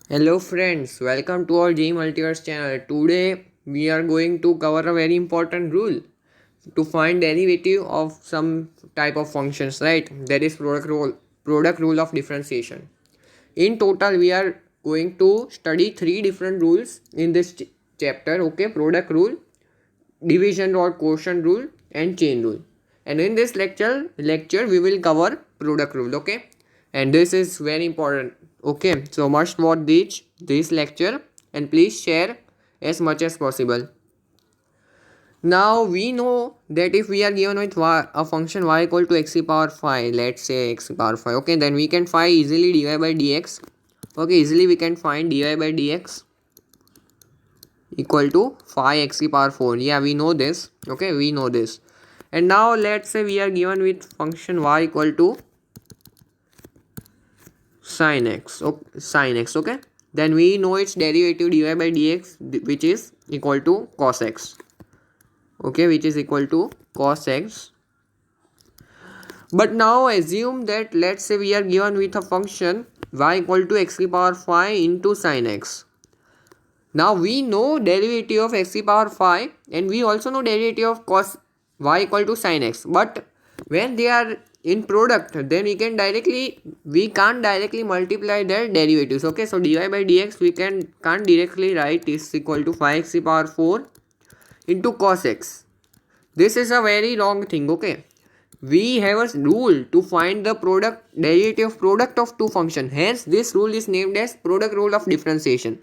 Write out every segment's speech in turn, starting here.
Hello friends, welcome to our G Multiverse channel. Today we are going to cover a very important rule to find derivative of some type of functions, right? That is product rule of differentiation. In total we are going to study three different rules in this chapter, okay? Product rule, division or quotient rule and chain rule. And in this lecture we will cover product rule, okay? And this is very important, okay? So must watch this lecture and please share as much as possible. Now we know that if we are given with a function y equal to x power 5, let's say x power 5, okay, then we can find easily dy by dx. Okay, easily we can find dy by dx equal to 5x power 4. Yeah, we know this, okay, we know this. And now let's say we are given with function y equal to sin x, okay, then we know its derivative dy by dx, which is equal to cos x, okay, which is equal to cos x. But now assume that let's say we are given with a function y equal to x power 5 into sin x. Now we know derivative of x power 5 and we also know derivative of cos y equal to sin x. But when they are in product, then we can't directly multiply their derivatives. Okay, so dy by dx we can't directly write is equal to 5x power 4 into cos x. This is a very wrong thing, okay? We have a rule to find the derivative of two functions. Hence, this rule is named as product rule of differentiation.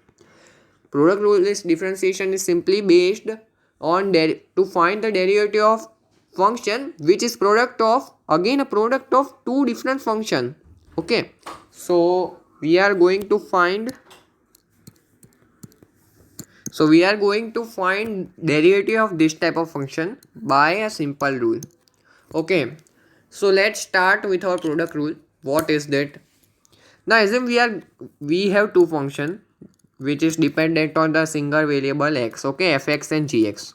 Product rule is differentiation is simply based on to find the derivative of function which is product of a product of two different function. Okay, so we are going to find derivative of this type of function by a simple rule. Okay, so let's start with our product rule. What is that? Now assume we have two function which is dependent on the single variable x, okay, fx and gx.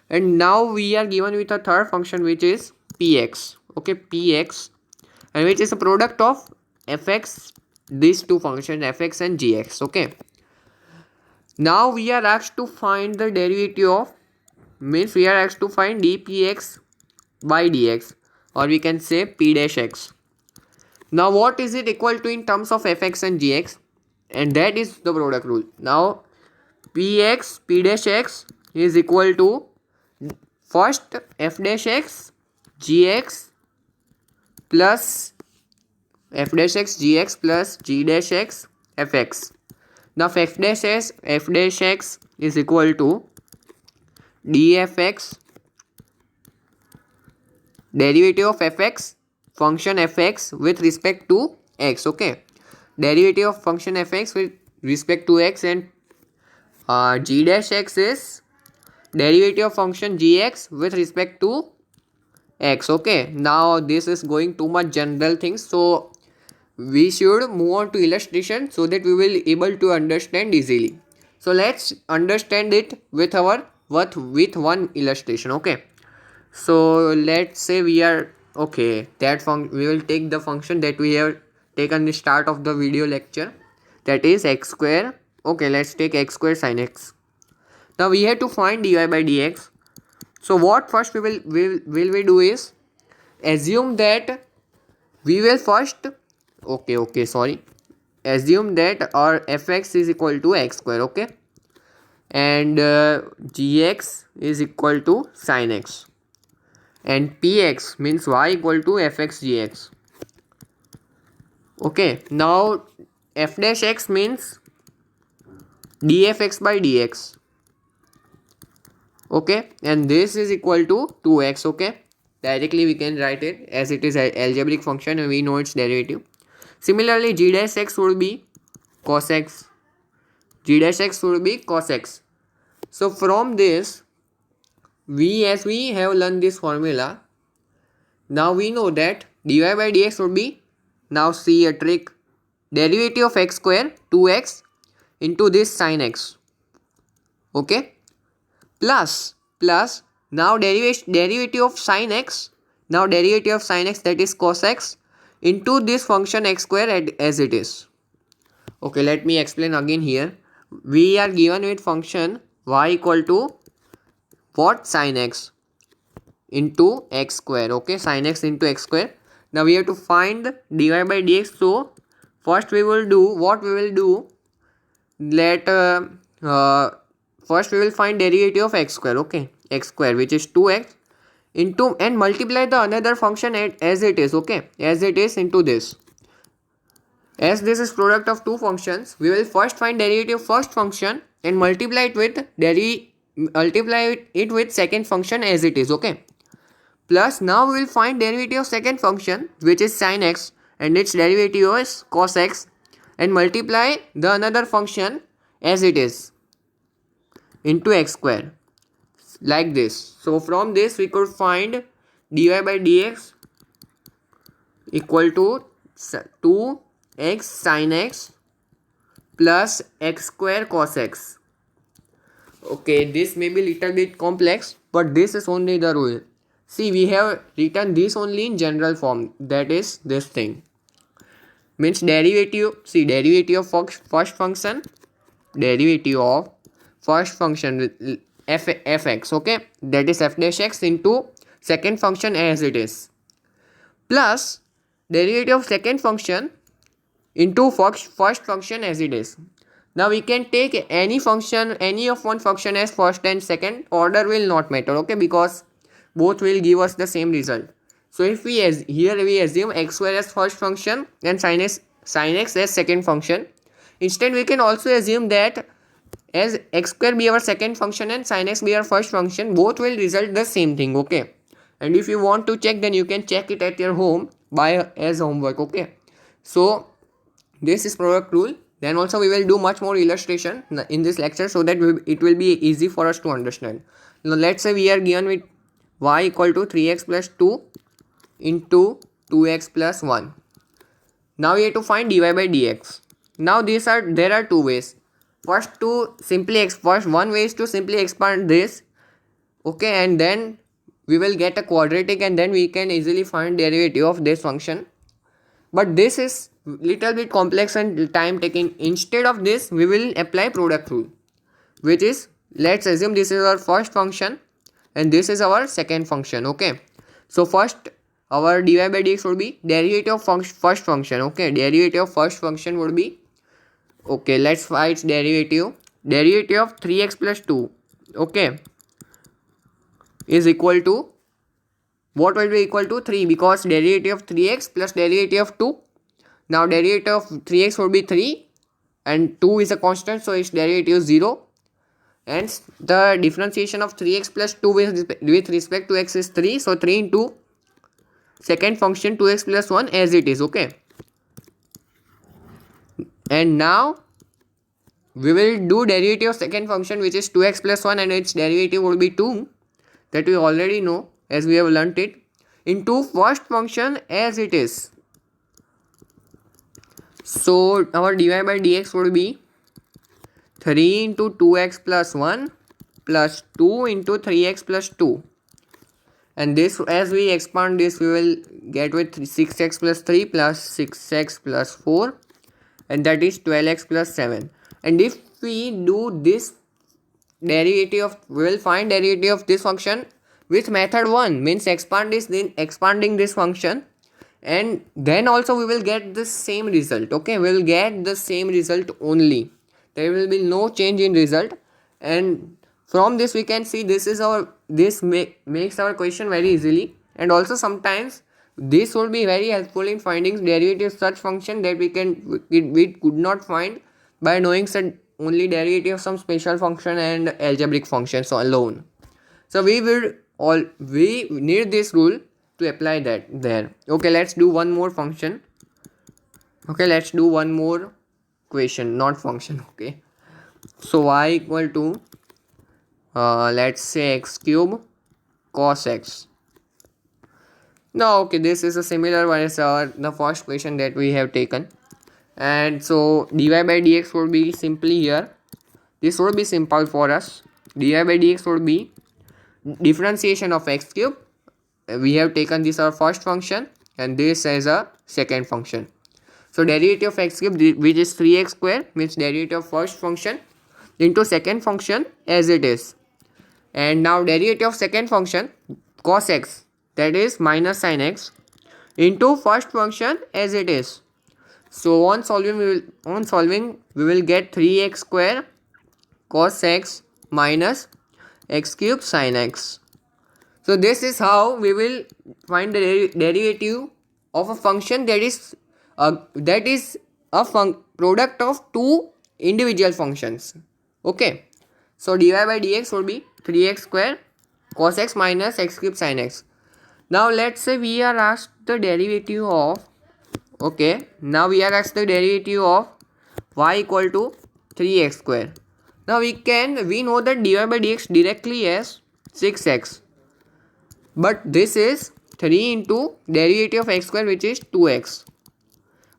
And now we are given with a third function which is px, okay, px, and which is a product of fx, these two functions fx and gx, okay. Now we are asked to find the derivative of, means we are asked to find dpx by dx, or we can say p dash x. Now what is it equal to in terms of fx and gx? And that is the product rule. Now p dash x is equal to first f dash x gx plus f dash x gx plus g dash x fx. Now f dash x is equal to dfx, derivative of fx, function fx with respect to x, okay, derivative of function fx with respect to x, and g dash x is derivative of function gx with respect to x, okay. Now this is going too much general things, so we should move on to illustration so that we will able to understand easily. So let's understand it with one illustration, okay. So let's say we are, okay, we will take the function that we have taken the start of the video lecture, that is x square. Okay, let's take x square sin x. Now we have to find dy by dx. So what first we do is assume that we will first, assume that our fx is equal to x square, okay, and gx is equal to sin x, and px means y equal to fx gx. Okay, now f dash x means dfx by dx, okay, and this is equal to 2x, okay. Directly we can write it as it is an algebraic function and we know its derivative. Similarly, g dash x would be cos x, so from this, as we have learned this formula, now we know that dy by dx would be, now see a trick, derivative of x square 2x into this sin x, okay, plus now derivative of sin x, that is cos x into this function x square as it is, Okay, let me explain again here. We are given with function y equal to what? Sin x into x square. Okay, sin x into x square. Now we have to find dy by dx. So first we will do what we will do. Let first we will find derivative of x square. Okay, x square, which is 2x, into and multiply the another function as it is. Okay, as it is into this. As this is product of two functions, we will first find derivative of first function and multiply it with second function as it is. Okay. Plus now we will find derivative of second function, which is sin x, and its derivative is cos x, and multiply the another function as it is into x square, like this. So from this we could find dy by dx equal to 2x sin x plus x square cos x. Okay, this may be little bit complex, but this is only the rule. See, we have written this only in general form, that is this thing. Means derivative, see, derivative of first function, derivative of first function with fx, okay, that is f dash x into second function as it is, plus derivative of second function into first function as it is. Now we can take any function, any of one function as first and second, order will not matter, okay, because both will give us the same result. So if we here we assume x square as first function and sin x as second function. Instead we can also assume that as x square be our second function and sin x be our first function, both will result the same thing, okay. And if you want to check, then you can check it at your home by as homework, okay. So this is product rule. Then also we will do much more illustration in this lecture so that it will be easy for us to understand. Now let's say we are given with y equal to 3x plus 2 into 2x plus 1. Now we have to find dy by dx. Now there are two ways. First one way is to simply expand this, okay, and then we will get a quadratic and then we can easily find derivative of this function. But this is little bit complex and time taking. Instead of this, we will apply product rule, which is, let's assume this is our first function and this is our second function, okay. So first our dy by dx would be derivative of first function, okay. Derivative of first function would be, okay, let's find its derivative of 3x plus 2, okay, is equal to, what will be equal to 3, because derivative of 3x plus derivative of 2. Now derivative of 3x will be 3 and 2 is a constant, so its derivative is 0. And the differentiation of 3x plus 2 with respect to x is 3. So 3 into second function 2x plus 1 as it is, okay. And now we will do derivative of second function, which is 2x plus 1, and its derivative will be 2. That we already know as we have learnt it, into first function as it is. So our dy by dx would be 3 into 2x plus 1 plus 2 into 3x plus 2. And this, as we expand this, we will get with 6x plus 3 plus 6x plus 4, and that is 12x plus 7. And if we do this derivative we will find derivative of this function with method 1, means expanding this function, and then also we will get the same result, okay. We will get the same result only, there will be no change in result. And from this we can see this makes our question very easily. And also sometimes this will be very helpful in finding derivative of such function that we could not find by knowing only derivative of some special function and algebraic functions alone. So we need this rule to apply that there. Okay, let's do one more function. Okay, let's do one more equation, not function, okay. So y equal to let's say x cube cos x. Now okay, this is a similar one as the first question that we have taken. And so dy by dx would be simply here, this would be simple for us. Dy by dx would be differentiation of x cube. We have taken this our first function and this as a second function. So derivative of x cube, which is 3x square, means derivative of first function into second function as it is. And now derivative of second function cos x, that is minus sin x, into first function as it is. So on solving we will get 3x square cos x minus x cube sin x. So this is how we will find the derivative of a function that is a product of two individual functions. Okay. So dy by dx would be 3x square cos x minus x cube sin x. Now let's say we are asked the derivative of, okay, now we are asked the derivative of y equal to 3x square. Now we know that dy by dx directly as 6x. But this is 3 into derivative of x square, which is 2x.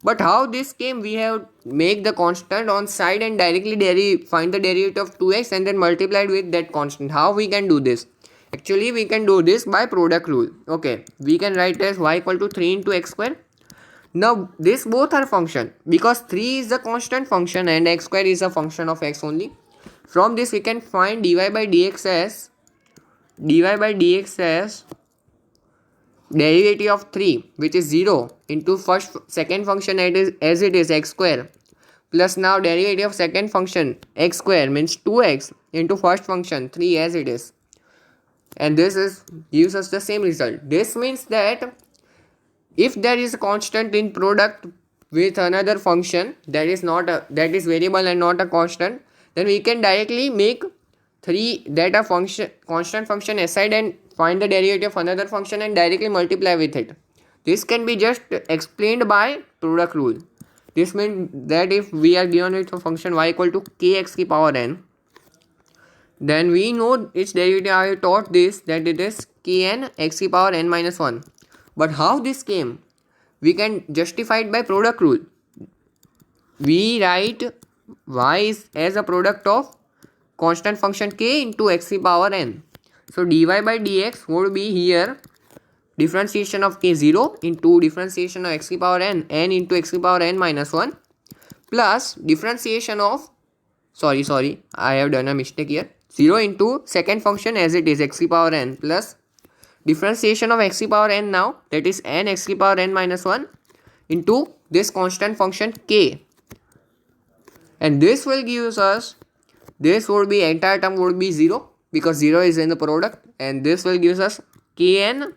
But how this came? We have make the constant on side and directly find the derivative of 2x and then multiplied with that constant. How we can do this? Actually, we can do this by product rule. Okay, we can write as y equal to 3 into x square. Now, this both are function because 3 is a constant function and x square is a function of x only. From this, we can find dy by dx as derivative of 3, which is 0, into second function as it is x square, plus now derivative of second function x square means 2x into first function 3 as it is, and this gives us the same result. This means that if there is a constant in product with another function that is variable and not a constant, then we can directly make 3 that a constant function aside and find the derivative of another function and directly multiply with it. This can be just explained by product rule. This means that if we are given with a function y equal to kx ki power n, then we know its derivative. I taught this that it is kn x ki power n minus 1. But how this came? We can justify it by product rule. We write y is as a product of constant function k into x ki power n. So dy by dx would be here differentiation of k0 into differentiation of x ki power n into x ki power n minus 1 plus differentiation of, sorry, I have done a mistake here, 0 into second function as it is x ki power n plus differentiation of x ki power n now, that is n x ki power n minus 1 into this constant function k, and this will give us, this would be entire term would be 0 because 0 is in the product, and this will give us kn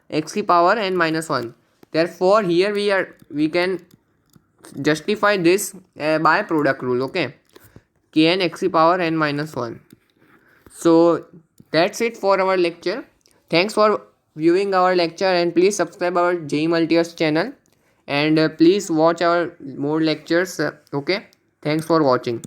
x ki power n minus 1. Therefore here we can justify this by product rule. Okay, kn x ki power n minus 1. So that's it for our lecture. Thanks for viewing our lecture, and please subscribe our JEE Multiverse channel, and please watch our more lectures. Okay, thanks for watching.